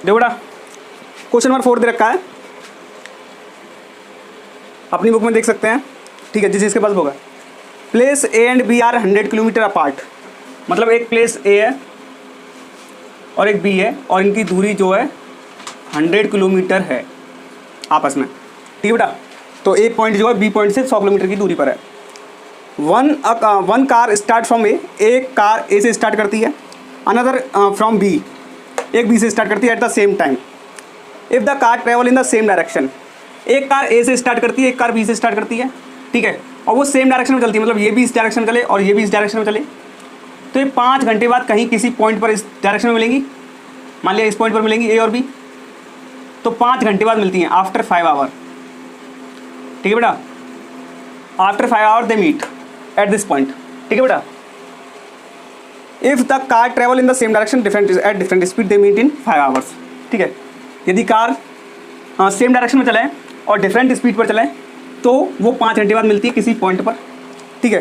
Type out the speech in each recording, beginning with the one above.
देखो बेटा, question number 4 दे रखा है, अपनी बुक में देख सकते हैं। ठीक है, जिस जिसके पास होगा। Place A and B are 100 kilometre apart, मतलब एक प्लेस ए है और एक बी है और इनकी दूरी जो है 100 किलोमीटर है आपस में। ठीक है बेटा, तो ए पॉइंट जो है बी पॉइंट से 100 किलोमीटर की दूरी पर है। वन कार स्टार्ट फ्रॉम ए, एक कार ए से स्टार्ट करती है, अनदर फ्रॉम बी, एक बी से स्टार्ट करती है at the same time. If the car travel in the same direction, एक कार ए से स्टार्ट करती है, एक कार बी से स्टार्ट करती है। ठीक है, और वो सेम डायरेक्शन में चलती है, मतलब ये भी इस डायरेक्शन चले और ये भी इस डायरेक्शन में चले, तो ये 5 घंटे बाद कहीं किसी पॉइंट पर इस डायरेक्शन में मिलेंगी। मान लिया इस पॉइंट पर मिलेंगी ए और बी, तो 5 घंटे बाद मिलती हैं, आफ्टर 5 आवर। ठीक है बेटा, after 5 hour they meet at this point. ठीक है बेटा, if the car travel in the same direction at different speed they meet in 5 hours. ठीक है, यदि कार सेम डायरेक्शन में चलाएं और डिफरेंट स्पीड पर चलाएं तो वो 5 घंटे बाद मिलती है किसी पॉइंट पर। ठीक है,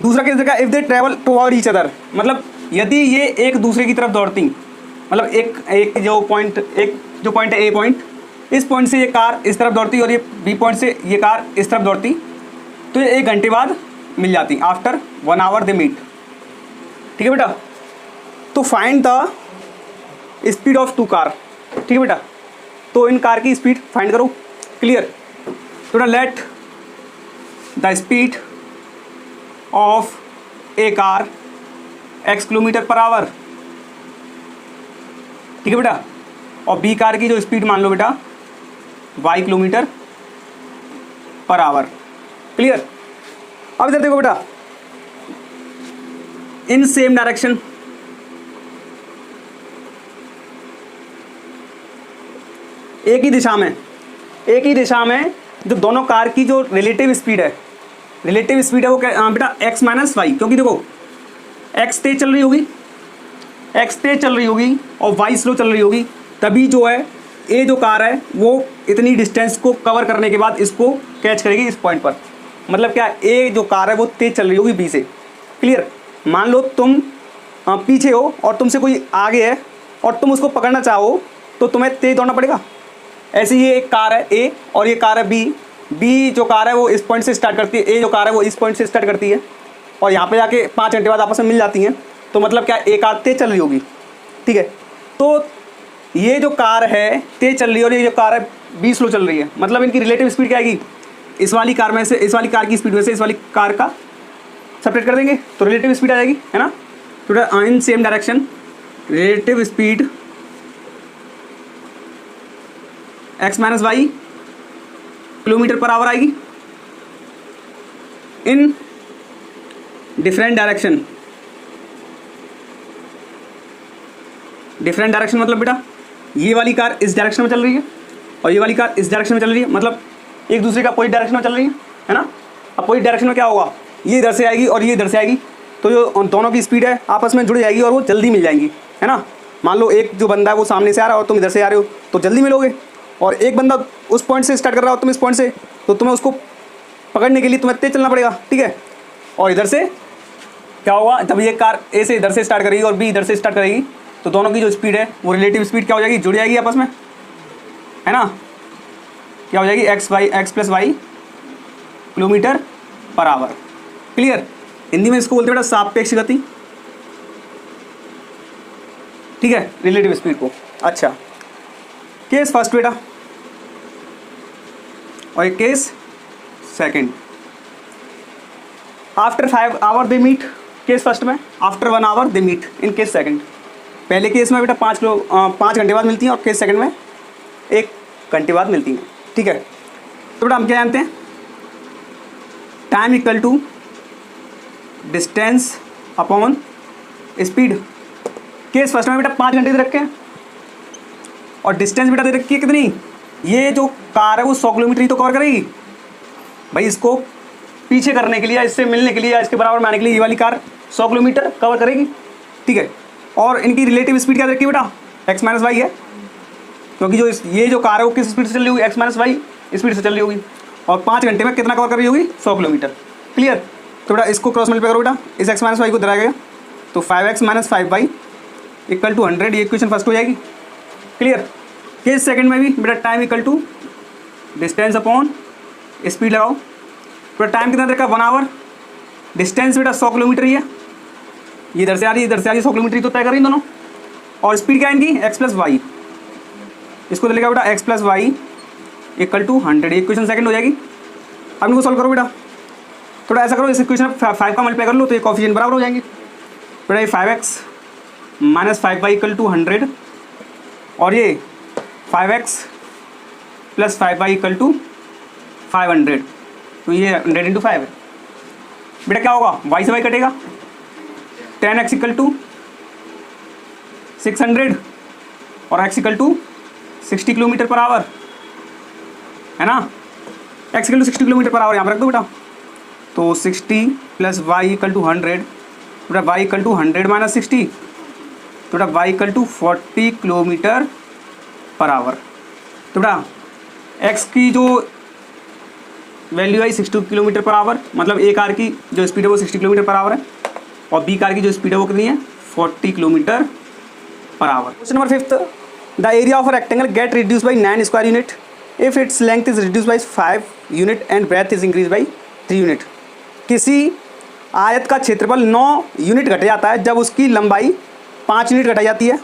दूसरा केस देखा, if they travel toward each other, मतलब यदि ये एक दूसरे की तरफ दौड़ती, मतलब एक जो पॉइंट है ए पॉइंट, इस पॉइंट से ये कार इस तरफ दौड़ती और ये बी पॉइंट से ये कार इस तरफ दौड़ती, तो ये 1 घंटे बाद मिल जाती, आफ्टर 1 आवर दे मीट। ठीक है बेटा, तो find the speed of 2 car. ठीक है बेटा, तो इन कार की स्पीड फाइंड करो। क्लियर, तो ना late the speed of A car x kilometre per hour. ठीक है बेटा, और बी कार की जो स्पीड मान लो बेटा y kilometre per hour. Clear, अब इधर देखो बेटा, इन सेम डायरेक्शन, एक ही दिशा में जो दोनों कार की जो रिलेटिव स्पीड है वो क्या बेटा x माइनस वाई, क्योंकि देखो x तेज चल रही होगी और y स्लो चल रही होगी, तभी जो है ए जो कार है वो इतनी डिस्टेंस को कवर करने के बाद इसको कैच करेगी इस पॉइंट पर। मतलब क्या, ए जो कार है वो तेज चल रही होगी बी से। क्लियर, मान लो तुम पीछे हो और तुमसे कोई आगे है और तुम उसको पकड़ना चाहो तो तुम्हें तेज दौड़ना पड़ेगा। ऐसे ये एक कार है ए और ये कार है बी जो कार है वो इस पॉइंट से स्टार्ट करती है, ए जो कार है वो इस पॉइंट से स्टार्ट करती है और यहाँ पे जाके 5 घंटे बाद आपस में मिल जाती हैं, तो मतलब क्या, एक कार तेज चल रही होगी। ठीक है, तो ये जो कार है तेज चल रही है और ये जो कार है बी स्लो चल रही है, मतलब इनकी रिलेटिव स्पीड क्या आएगी, इस वाली कार में से, इस वाली कार की स्पीड में से इस वाली कार का सेपरेट कर देंगे तो रिलेटिव स्पीड आ जाएगी, है ना। तो in same direction relative speed x minus y kilometre per hour आएगी। इन डिफरेंट डायरेक्शन मतलब बेटा ये वाली कार इस डायरेक्शन में चल रही है और ये वाली कार इस डायरेक्शन में चल रही है, मतलब एक दूसरे का अपोजिट डायरेक्शन में चल रही है ना। अपोजिट डायरेक्शन में क्या होगा, ये इधर से आएगी और ये इधर से आएगी, तो जो दोनों की स्पीड है आपस में जुड़ जाएगी और वो जल्दी मिल जाएंगी, है ना। मान लो एक जो बंदा है वो सामने से आ रहा है और तुम इधर से आ रहे हो तो जल्दी मिलोगे, और एक बंदा उस पॉइंट से स्टार्ट कर रहा हो तुम इस पॉइंट से, तो तुम्हें उसको पकड़ने के लिए तुम्हें तेज चलना पड़ेगा। ठीक है, और इधर से क्या होगा, जब ये कार ए से इधर से स्टार्ट करेगी और बी इधर से स्टार्ट करेगी तो दोनों की जो स्पीड है वो रिलेटिव स्पीड क्या हो जाएगी, जुड़ जाएगी आपस में, है ना। क्या हो जाएगी, X plus Y kilometre per hour. Clear, Hindi में इसको बोलते हैं बेटा सापेक्ष गति। ठीक है, रिलेटिव स्पीड को। अच्छा, केस फर्स्ट बेटा और एक case second. After 5 hour they meet, case first में after 1 hour they meet in case second. पहले केस में बेटा 5 घंटे बाद मिलती हैं और केस सेकंड में 1 घंटे बाद मिलती हैं। ठीक है, तो बेटा हम क्या जानते हैं, time equal to distance upon speed. Case first में बेटा 5 घंटे दे रखे हैं और डिस्टेंस बेटा दे रखी है कितनी, ये जो कार है वो 100 किलोमीटर ही तो कवर करेगी भाई। इसको पीछे करने के लिए, इससे मिलने के लिए या इसके बराबर में आने के लिए ये वाली कार 100 किलोमीटर कवर करेगी। ठीक है, और इनकी रिलेटिव स्पीड क्या दे रखी है बेटा, x माइनस वाई है, क्योंकि ये जो कार है वो किस स्पीड से चल रही होगी, x माइनस वाई स्पीड से चल रही होगी, और 5 घंटे में कितना कवर कर रही होगी, 100 किलोमीटर। क्लियर, तो बेटा इसको क्रॉस मल्टीप्लाई करो बेटा, इस x माइनस वाई को दराया गया तो 5x minus 5y equal to 100, ये इक्वेशन फर्स्ट हो जाएगी। क्लियर। केस सेकंड में भी बेटा time equal to distance upon speed लगाओ। बेटा टाइम कितना देर का 1 आवर, डिस्टेंस बेटा 100 किलोमीटर ही है, ये इधर से आ रही है इधर से आ रही है, 100 किलोमीटर तो तय कर रही दोनों। और स्पीड क्या है इनकी x प्लस वाई, इसको तो लेगा बेटा x plus Y equal to 100। Equation second हो जाएगी। अब इनको सॉल्व करो बेटा, थोड़ा ऐसा करो इस इक्वेशन 5 का मल्टीप्लाई कर लो तो ये कोफिशिएंट बराबर हो जाएंगे। बेटा ये 5x minus 5y equal to 100 और ये 5x plus 5y equal to 500, तो ये 100 इंटू 5 है। बेटा क्या होगा, y से y कटेगा, 10x इक्वल टू 600 और x equal to 60 kilometre per hour, है ना। x equal to 60 kilometre per hour यहाँ पर रख दो बेटा, तो 60 प्लस वाई इक्वल टू 100, बेटा वाई इक्वल टू 100 माइनस 60, तो बेटा Y equal to 40 kilometre per hour. तो बेटा x की जो वैल्यू आई 60 किलोमीटर पर आवर, मतलब ए कार की जो स्पीड है वो 60 किलोमीटर पर आवर है और बी कार की जो स्पीड है वो कितनी है 40 kilometre per hour. Question number 5, the area of a rectangle get reduce by 9 square unit if its length is reduce by 5 unit and breadth is increase by 3 unit. किसी आयत का क्षेत्रफल 9 यूनिट घट जाता है जब उसकी लंबाई 5 यूनिट घटाई जाती है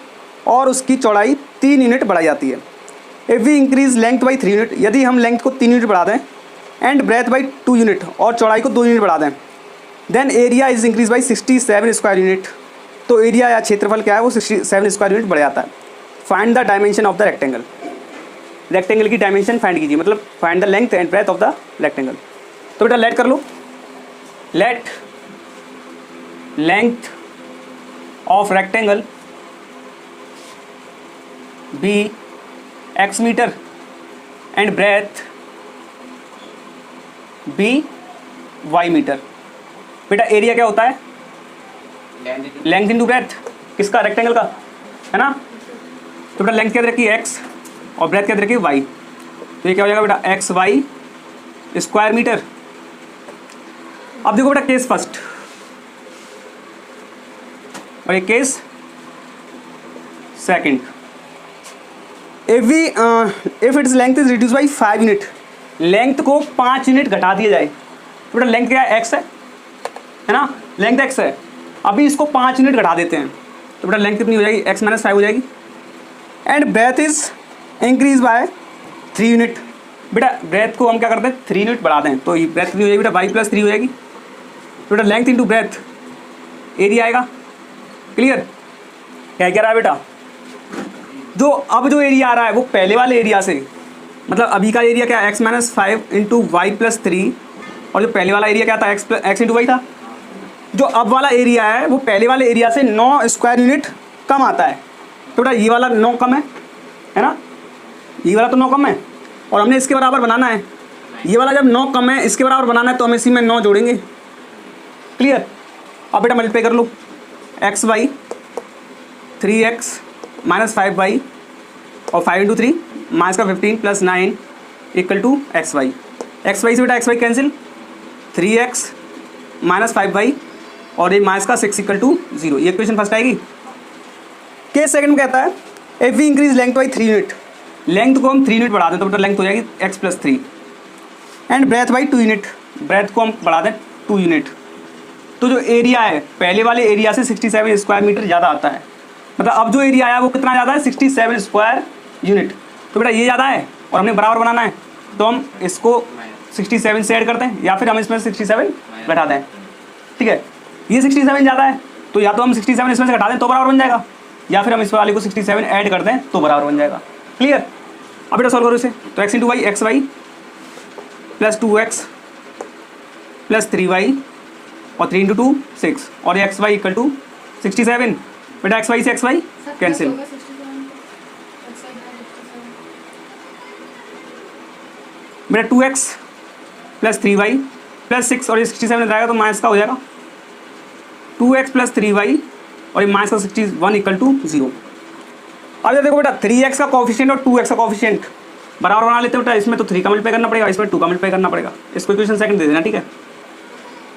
और उसकी चौड़ाई 3 यूनिट बढ़ाई जाती है। If we increase length by 3 unit, यदि हम लेंथ को 3 यूनिट बढ़ा दें एंड ब्रेथ बाई 2 यूनिट और चौड़ाई को 2 यूनिट बढ़ा दें, then area is increase by 67 square unit, तो एरिया या क्षेत्रफल क्या है वो 67 स्क्वायर यूनिट बढ़ जाता है। Find the dimension of the rectangle, rectangle की डायमेंशन फाइंड कीजिए, मतलब find the length and breadth of the rectangle. तो बेटा लेट कर लो, let length of rectangle be x metre and breadth be y metre. बेटा एरिया क्या होता है, लेंथ इंटू ब्रेथ, किसका, रेक्टेंगल का, है ना। तो बेटा लेंथ क्या दे रखी है x और ब्रेथ क्या दे रखी है y, तो ये क्या हो जाएगा बेटा एक्स वाई स्क्वायर मीटर। अब देखो बेटा केस फर्स्ट और ये case second. If its length is reduce by 5 unit, length को 5 यूनिट घटा दिया जाए, तो बेटा लेंथ क्या है x है ना, लेंथ x है। अभी इसको 5 यूनिट घटा देते हैं तो बेटा लेंथ कितनी हो जाएगी, x माइनस 5 हो जाएगी। And breadth is increase by 3 unit, बेटा ब्रेथ को हम क्या करते हैं 3 यूनिट बढ़ा दें तो ये ब्रेथ कितनी हो जाएगी बेटा y प्लस 3 हो जाएगी। तो बेटा लेंथ इंटू ब्रेथ एरिया आएगा। क्लियर, क्या रहा है बेटा, जो अब जो एरिया आ रहा है वो पहले वाले एरिया से, मतलब अभी का एरिया क्या है x minus 5 into Y plus 3, और जो पहले वाला एरिया क्या था x इंटू वाई था। जो अब वाला एरिया है वो पहले वाले एरिया से 9 स्क्वायर यूनिट कम आता है, तो बेटा ये वाला 9 कम है ना, ये वाला तो 9 कम है और हमने इसके बराबर बनाना है। ये वाला जब 9 कम है इसके बराबर बनाना है तो हम इसी में 9 जोड़ेंगे। क्लियर, अब बेटा मल्टीप्लाई कर लो, x Y 3x minus 5y और 5 इंटू 3 माइनस का 15 plus 9 equal to X Y से बेटा x Y cancel, 3x minus 5y और ये माइनस का 6 इक्वल टू 0। ये इक्वेशन फर्स्ट आएगी। केस सेकंड में कहता है if we increase length by 3 unit, length को हम 3 यूनिट बढ़ा दें तो बेटा लेंथ हो जाएगी x plus 3 and breadth by 2 unit, breadth को हम बढ़ा दें 2 यूनिट, तो जो एरिया है पहले वाले एरिया से 67 स्क्वायर मीटर ज़्यादा आता है। मतलब अब जो एरिया आया वो कितना ज़्यादा है 67 स्क्वायर यूनिट, तो बेटा ये ज़्यादा है और हमने बराबर बनाना है तो हम इसको 67 से ऐड करते हैं या फिर हम इसमें 67 घटा दें। ठीक है, ये 67 ज़्यादा है तो या तो हम 67 इसमें से घटा दें तो बराबर बन जाएगा, या फिर हम इस वाले को 67 ऐड कर दें तो बराबर बन जाएगा। क्लियर, अब बेटा सॉल्व करो इसे, तो x into Y X Y plus 2x plus 3y और 3 इंटू 2 6 और ये XY इक्वल टू 67। बेटा XY से XY कैंसिल, बेटा 2x प्लस 3y प्लस 6 और ये 67 जाएगा तो माइनस का हो जाएगा 2x प्लस 3y और ये माइनस का 61 इक्वल टू 0। अब देखो बेटा 3x का कोफिशिएंट और 2x का कोफिशिएंट बराबर बना लेते हो बेटा, इसमें तो 3 का मल्टीप्लाई करना पड़ेगा, इसमें 2 का मल्टीप्लाई करना पड़ेगा। इसको इक्वेशन सेकंड दे देना। ठीक है,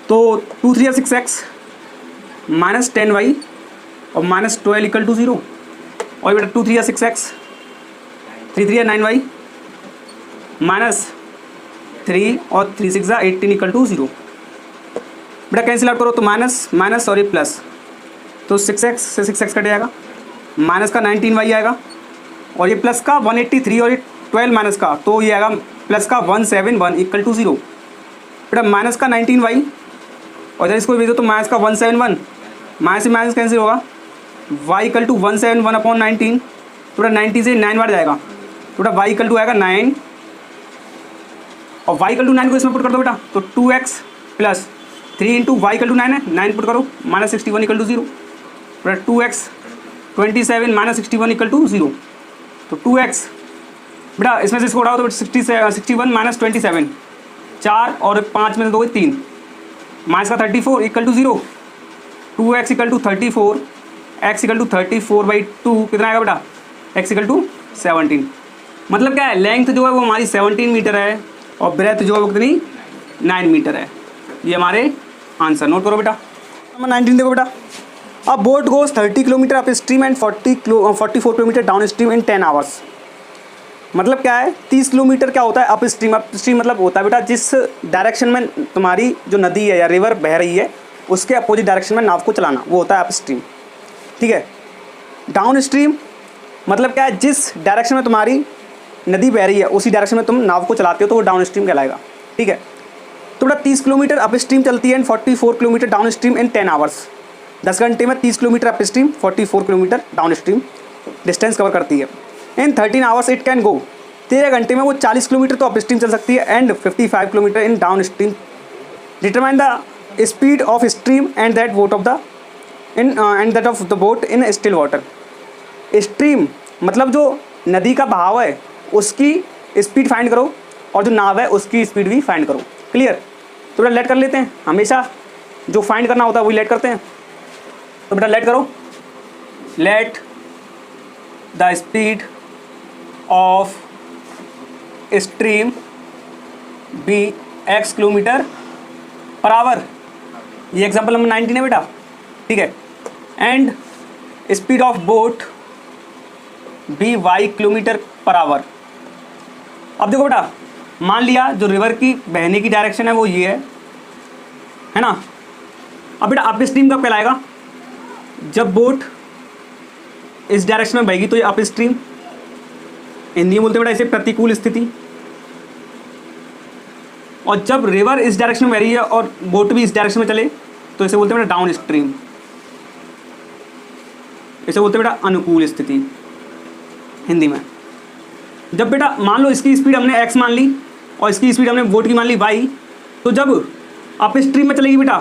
तो 2 3 6x माइनस 10y और माइनस 12 इक्वल टू 0 और बेटा 2 3 6x 3 3 9y माइनस 3 और 3 6 18 इक्वल टू 0। बेटा कैंसिल आउट करो तो माइनस माइनस और ये प्लस, तो 6x से 6x कट जाएगा, माइनस का 19y आएगा और ये प्लस का 183 और ये 12 माइनस का, तो ये आएगा प्लस का 171 इक्वल टू 0। बेटा माइनस का 19y और इधर इसको भेजो तो माइनस का 171, माइनस से माइनस कैंसिल होगा, y इक्वल टू 171 अपॉन 19, तो बेटा 90 से 9 बार जाएगा, तो बेटा y इक्वल टू आएगा 9 और y इक्वल टू 9 को इसमें पुट कर दो बेटा, तो 2x plus 3 into Y equal to 9 है, 9 पुट करो, माइनस 61 इक्वल टू 0, बेटा 2x 27 माइनस 61 इक्वल टू 0, तो 2x बेटा इसमें से इसको उठाओ तो 61 माइनस 27, 4 और 5 में से 2 3, माइनस का 34 equal to 0, 2x equal to 34, x equal to 34/2 कितना आएगा बेटा, x इक्वल टू 17। मतलब क्या है, लेंथ जो है वो हमारी 17 मीटर है और ब्रेथ जो है वो कितनी 9 मीटर है। ये हमारे आंसर नोट करो बेटा। नंबर 19 देखो बेटा, अ boat goes 30 kilometre up stream and 44 kilometre down stream in 10 hours. मतलब क्या है, 30 किलोमीटर क्या होता है अप स्ट्रीम, अप स्ट्रीम मतलब होता है बेटा जिस डायरेक्शन में तुम्हारी जो नदी है या रिवर बह रही है उसके अपोजिट डायरेक्शन में नाव को चलाना, वो होता है अप स्ट्रीम, ठीक है। डाउन स्ट्रीम मतलब क्या है, जिस डायरेक्शन में तुम्हारी नदी बह रही है उसी डायरेक्शन में तुम नाव को चलाते हो तो वो डाउन स्ट्रीम कहलाएगा, ठीक है। तो बेटा 30 किलोमीटर अप स्ट्रीम चलती है and 44 kilometre down stream in 10 hours. 10 घंटे में 30 kilometre up stream 44 kilometre down stream distance cover करती है। इन 13 आवर्स इट कैन गो, 13 घंटे में वो 40 किलोमीटर तो अप स्ट्रीम चल सकती है and 55 kilometre in down stream. Determine the speed of stream and that boat of the end that of the boat in still water. Stream मतलब जो नदी का बहाव है उसकी स्पीड फाइंड करो और जो नाव है उसकी स्पीड भी फाइंड करो। क्लियर? तो बेटा लेट कर लेते हैं, हमेशा जो फाइंड करना होता है वही लेट करते हैं। तो बेटा लेट करो, let the speed of stream be x kilometre per hour. ये एग्जांपल नंबर 19 है बेटा, ठीक है। And speed of boat be y kilometre per hour. अब देखो बेटा, मान लिया जो रिवर की बहने की डायरेक्शन है वो ये है ना। अब बेटा अप स्ट्रीम कब कहलाएगा, जब बोट इस डायरेक्शन में बहेगी तो ये अप स्ट्रीम। हिंदी में बोलते हैं बेटा इसे प्रतिकूल स्थिति। और जब रिवर इस डायरेक्शन में बह रही है और बोट भी इस डायरेक्शन में चले तो इसे बोलते हैं बेटा डाउन स्ट्रीम। इसे बोलते हैं बेटा अनुकूल स्थिति हिंदी में। जब बेटा मान लो इसकी स्पीड हमने x मान ली और इसकी स्पीड हमने बोट की मान ली y, तो जब अप स्ट्रीम में चलेगी बेटा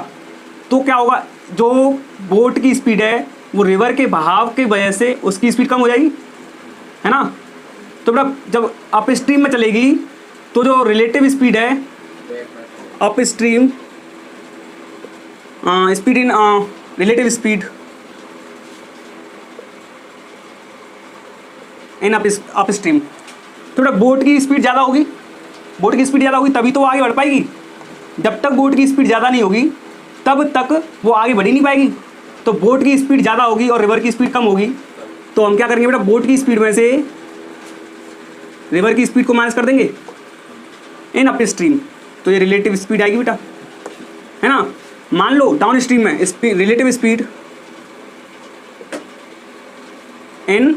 तो क्या होगा, जो बोट की स्पीड है वो रिवर के बहाव की वजह से उसकी स्पीड कम हो जाएगी, है ना। तो बेटा जब अप स्ट्रीम में चलेगी तो जो रिलेटिव स्पीड है up stream speed in relative speed in up stream, तो बेटा बोट की स्पीड ज़्यादा होगी, बोट की स्पीड ज़्यादा होगी तभी तो वो आगे बढ़ पाएगी। जब तक बोट की स्पीड ज़्यादा नहीं होगी तब तक वो आगे बढ़ ही नहीं पाएगी। तो बोट की स्पीड ज़्यादा होगी और रिवर की स्पीड कम होगी, तो हम क्या करेंगे बेटा, बोट की स्पीड में से रिवर की स्पीड को माइनस कर देंगे इन अप स्ट्रीम, तो ये रिलेटिव स्पीड आएगी बेटा, है ना। मान लो डाउन स्ट्रीम में relative speed in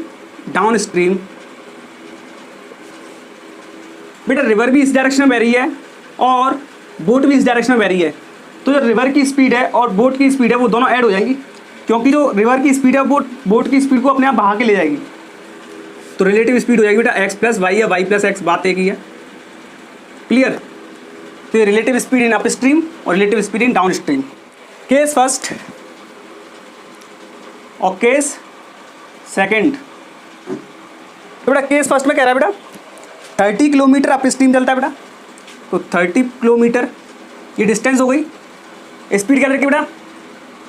down stream, बेटा रिवर भी इस डायरेक्शन में बह रही है और बोट भी इस डायरेक्शन में बह रही है, तो जो रिवर की स्पीड है और बोट की स्पीड है वो दोनों ऐड हो जाएंगी, क्योंकि जो रिवर की स्पीड है बोट की स्पीड को अपने आप बहा के ले जाएगी। तो रिलेटिव स्पीड हो जाएगी बेटा x प्लस वाई या y प्लस एक्स, बात एक ही है। क्लियर? तो ये relative speed in upstream और relative speed in downstream. Case first और केस सेकंड। तो बेटा केस फर्स्ट में कह रहा है बेटा 30 किलोमीटर अप स्ट्रीम चलता है बेटा, तो 30 किलोमीटर ये डिस्टेंस हो गई। स्पीड क्या रखी बेटा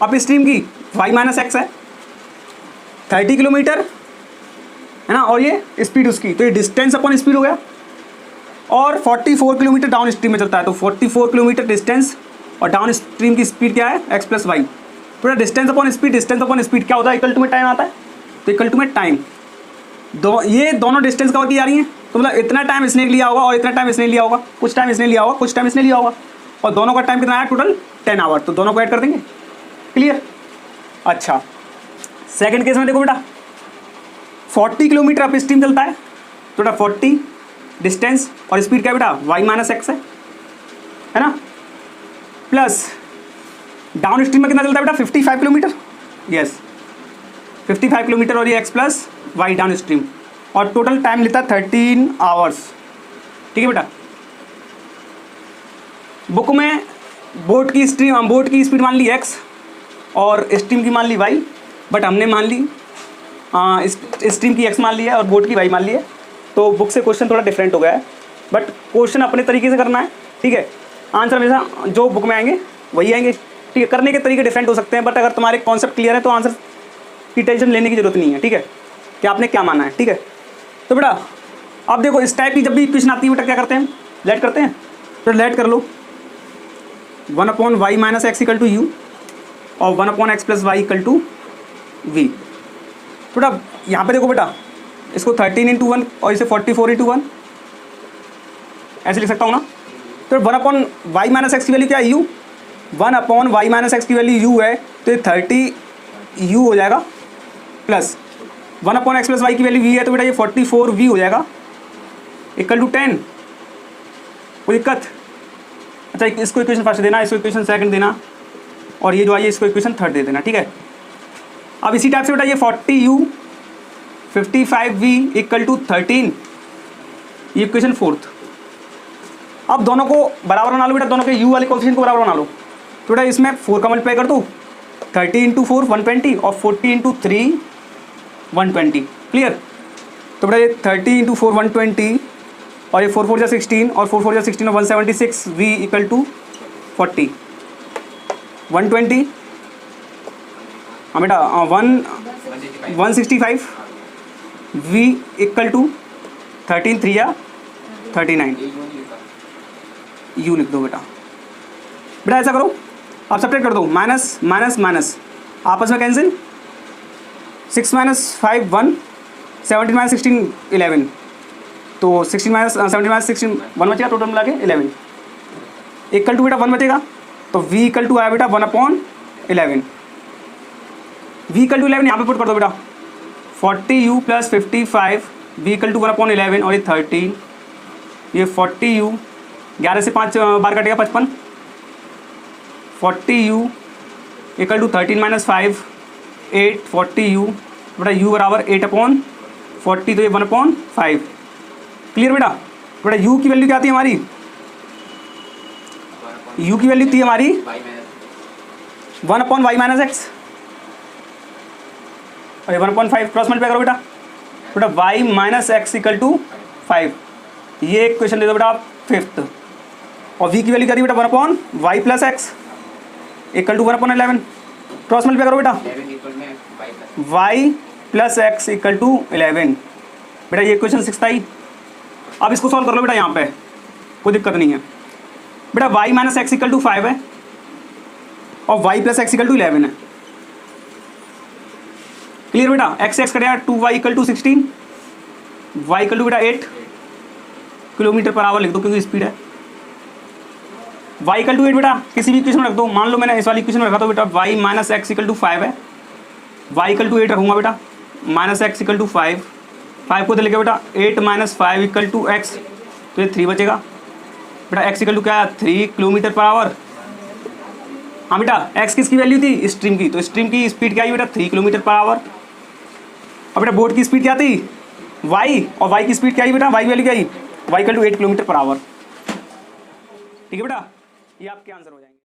अप स्ट्रीम की, y माइनस एक्स है, 30 किलोमीटर है ना, और ये स्पीड उसकी, तो ये डिस्टेंस अपॉन स्पीड हो गया। और 44 किलोमीटर डाउन स्ट्रीम में चलता है, तो 44 किलोमीटर डिस्टेंस और डाउन स्ट्रीम की स्पीड क्या है x प्लस वाई। पूरा डिस्टेंस अपॉन स्पीड क्या होता है, इक्वल टू में टाइम आता है, तो इक्वल टू में टाइम ये दोनों डिस्टेंस कवर की जा रही हैं, तो मतलब इतना टाइम इसने लिया होगा और इतना टाइम इसने लिया होगा, कुछ टाइम इसने लिया होगा, कुछ टाइम इसने लिया होगा, और दोनों का टाइम कितना आया टोटल 10 आवर, तो दोनों को ऐड कर देंगे। क्लियर। अच्छा सेकंड केस में देखो बेटा 40 किलोमीटर अप स्ट्रीम चलता है, तो बेटा 40 डिस्टेंस और स्पीड क्या है बेटा y माइनस एक्स है ना, प्लस डाउन स्ट्रीम में कितना चलता है बेटा 55 किलोमीटर, यस 55 किलोमीटर, और ये x plus Y down stream, और टोटल टाइम लेता है 13 आवर्स। ठीक है बेटा। बुक में बोट की स्पीड मान ली x और स्ट्रीम की मान ली y, बट हमने मान ली स्ट्रीम की x मान ली है और बोट की y मान ली है, तो बुक से क्वेश्चन थोड़ा डिफरेंट हो गया है, बट क्वेश्चन अपने तरीके से करना है। ठीक है, आंसर हमेशा जो बुक में आएंगे वही आएंगे। ठीक है, करने के तरीके डिफरेंट हो सकते हैं, बट अगर तुम्हारे कॉन्सेप्ट क्लियर है तो आंसर की टेंशन लेने की जरूरत नहीं है। ठीक है, कि आपने क्या माना है। ठीक है, तो बेटा अब देखो इस टाइप की जब भी इक्वेशन आती है बेटा क्या करते हैं, लेट करते हैं, तो लेट कर लो 1/y minus X equal to U और 1/x plus Y equal to V. तो बेटा यहाँ पे देखो बेटा इसको 13 × 1 और इसे 44 × 1 ऐसे लिख सकता हूँ ना। तो 1/y माइनस एक्स की वैल्यू क्या है u, 1/y माइनस एक्स की वैल्यू u है, तो ये 30 u हो जाएगा, प्लस 1/x प्लस वाई की वैल्यू v है, तो बेटा ये 44 v हो जाएगा इक्वल टू 10। कोई दिक्कत? अच्छा इसको इक्वेशन फर्स्ट देना, इसको इक्वेशन सेकंड देना, और ये जो है इसको इक्वेशन थर्ड दे देना। ठीक है, अब इसी टाइप से बेटा ये 40u 55v इक्वल टू 13, ये इक्वेशन फोर्थ। अब दोनों को बराबर बना लो बेटा, दोनों के u वाले कोएफिशिएंट को बराबर बना लो, तो बेटा इसमें 4 का मल्टीप्लाई कर दो, 30 × 4 120 और 40 × 3 120। क्लियर। तो बेटा ये 30 × 4 120 और ये 4 4 जा 16 और 4 4 जा 16 और 176 v इक्वल टू 40 120। हाँ बेटा 165 v इक्वल टू 13 3 या 39, u लिख दो बेटा। बेटा ऐसा करो आप सब्ट्रैक्ट कर दो, माइनस माइनस माइनस आपस में कैंसिल, 6 - 5 1, 17 - 16 11, तो 16 - 17 - 16 1 बचेगा, टोटल मिला के 11 इक्वल टू बेटा 1 बचेगा, तो v इक्वल टू आया बेटा 1/11, v इक्वल टू 11 यहाँ पे पुट कर दो बेटा, 40u plus 55 v equal to 1/11 और ये 13, ये 40u 11 से 5 बार कटेगा 55, 40u इक्वल टू 13 - 5 8 40u बेटा u बराबर 8/40, तो ये 1/5। क्लियर बेटा। बेटा u की वैल्यू क्या आती है हमारी, u की वैल्यू थी हमारी 1/y माइनस एक्स और 1/5 क्रॉस मल्टीप्लाई करो बेटा, बेटा y minus X equal to 5, ये एक क्वेश्चन दे दो बेटा आप फिफ्थ, और v की वैल्यू क्या थी बेटा 1/y plus X equal to 1/11, cross multiply करो बेटा y plus X equal to 11। बेटा ये क्वेश्चन 6 आई। अब इसको सॉल्व कर लो बेटा, यहाँ पे कोई दिक्कत नहीं है बेटा, y minus X equal to 5 है और y plus X equal to 11 है। क्लियर बेटा, x एक्स करेगा 2y equal to 16, y equal to बेटा 8 किलोमीटर पर आवर लिख दो क्योंकि स्पीड है, y इक्वल टू 8 बेटा किसी भी इक्वेशन में रख दो, मान लो मैंने इस वाली इक्वेशन में रखा तो बेटा y minus X equal to 5 है, y इक्वल टू 8 रखूँगा बेटा, माइनस एक्स इक्वल टू 5 को दे लेके बेटा 8 - 5 इक्वल टू x, तो ये 3 बचेगा बेटा, x इक्वल टू क्या है 3 किलोमीटर पर आवर। हाँ बेटा x किसकी वैल्यू थी, स्ट्रीम की, तो स्ट्रीम की स्पीड क्या आई बेटा 3 किलोमीटर पर आवर। और बेटा बोट की स्पीड क्या थी y, और y की स्पीड क्या आई बेटा, y वैल्यू क्या आई y equal to 8 kilometre per hour. ठीक है बेटा, ये आपके आंसर हो जाएंगे।